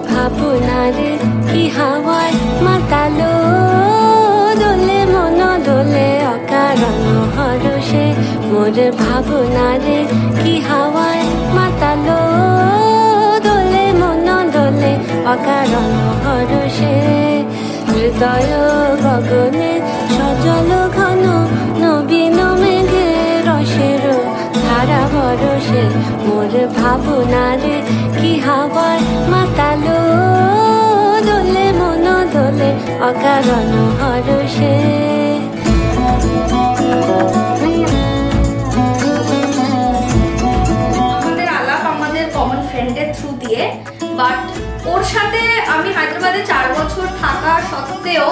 ভাবনারে কি হাওয়ায় মাতালো দোলে মন দোলে অকারণ হরষে মোর ভাবনারে কি হাওয়ায় মাতালো দোলে মন দোলে অকারণ হরষে হৃদয় গগনে সজল ঘন নবীন মেঘে রসের ধারা বরষে মোর ভাবনারে কি হাওয়ায় মাতালো দোলে মন দোলে অকারণ হরষে। আমাদের আলাপ আমাদের কমন ফ্রেন্ডের থ্রু দিয়ে, বাট ওর সাথে আমি হায়দ্রাবাদে 4 বছর থাকা সত্ত্বেও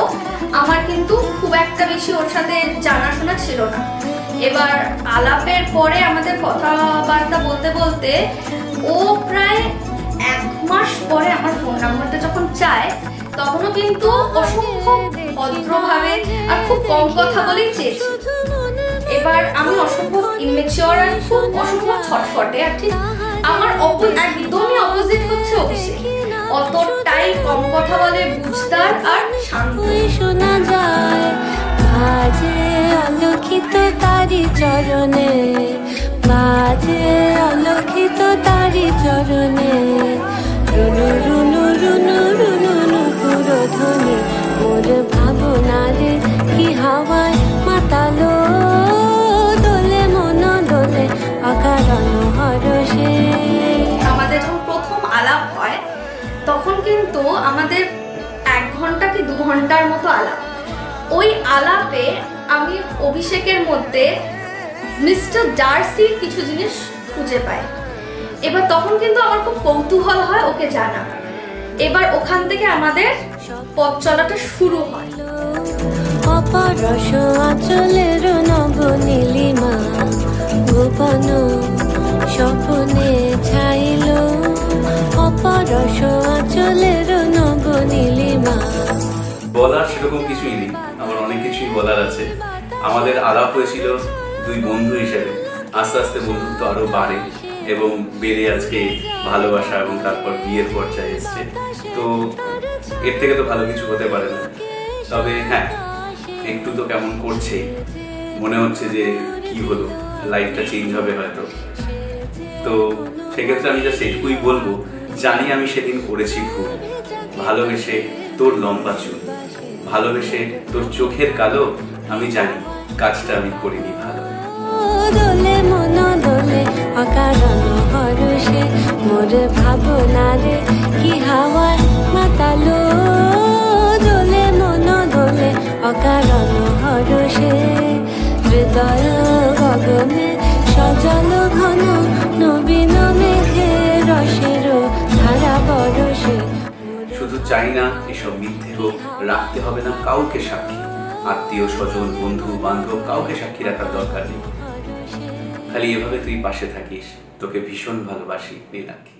আমার কিন্তু খুব একটা বেশি ওর সাথে জানাশোনা ছিল না। এবার আলাপের পরে আমাদের কথাবার্তা বলতে বলতে ও প্রায় 1 মাস পরে আমার ফোন নাম্বারটা যখন চায়, তখনও কিন্তু অসম্ভব ভদ্রভাবে আর খুব কম কথা বলেই চেয়েছে। এবার আমি অসম্ভব ইমেচিওর আর খুব অসম্ভব ছটফটে, আর ঠিক আমার একদমই অপোজিট হচ্ছে অভিষেক। অতটাই কম কথা বলে, বুঝদার আর শান্ত। শোনা যায় বাজে অলক্ষিত তারি চরণে, বাজে অলক্ষিত তারি চরণে, রুনু রুনু রুনু রুনু নুপুর ধ্বনি মোর ভাবনারে কি হাওয়ায় মাতালো দোলে মন দোলে অকারণ হরষে। আমাদের যখন প্রথম আলাপ হয় তখন কিন্তু আমাদের 1 ঘন্টা কি 2 ঘন্টার মতো আলাপ। ওই আলাপে আমি অভিষেকের মধ্যে মিস্টার ডার্সির কিছু জিনিস খুঁজে পাই। এবার তখন কিন্তু আমার খুব কৌতূহল হয় ওকে জানা। এবার ওখান থেকে আমাদের পথ চলাটা শুরু হয়। অপরস আঁচলের নব নীলিমা গোপন স্বপ্নে ছাইল, অপরস আঁচলের নব নীলিমা। বলার সেরকম কিছুই নেই, আমার অনেক কিছুই বলার আছে। আমাদের আলাপ হয়েছিল 2 বন্ধু হিসেবে, আস্তে আস্তে বন্ধুত্ব আরো বাড়ে এবং বেড়ে আজকে ভালোবাসা এবং তারপর বিয়ের পর্যায়ে এসছে। তো এর থেকে তো ভালো কিছু হতে পারে না। তবে হ্যাঁ, একটু তো কেমন করছে, মনে হচ্ছে যে কি হলো, লাইফটা চেঞ্জ হবে হয়তো। তো সেক্ষেত্রে আমি জাস্ট এটুকুই বলবো, জানি আমি সেদিন করেছি ভুল। ভালোবেসে তোর লম্বা চুল, ভালোবেসে তোর চোখের কালো, আমি জানি কাজটা আমি করিনি ভালো। দোলে মন দোলে অকারণ হরষে মোর ভাবনারে কি হাওয়ায় মাতালো দোলে মন দোলে অকারণ হরষে। হৃদয় গগনে সজল ঘন নবীন মেঘে রসের ধারা বরষে। শুধু চাই না এসব মিথ্যে হোক, রাখতে হবে না কাউকে সাক্ষী, আত্মীয় স্বজন বন্ধু বান্ধব কাউকে সাক্ষী রাখার দরকার নেই। খালি এভাবে তুই পাশে থাকিস, তোকে ভীষণ ভালোবাসি নীলাক্ষী।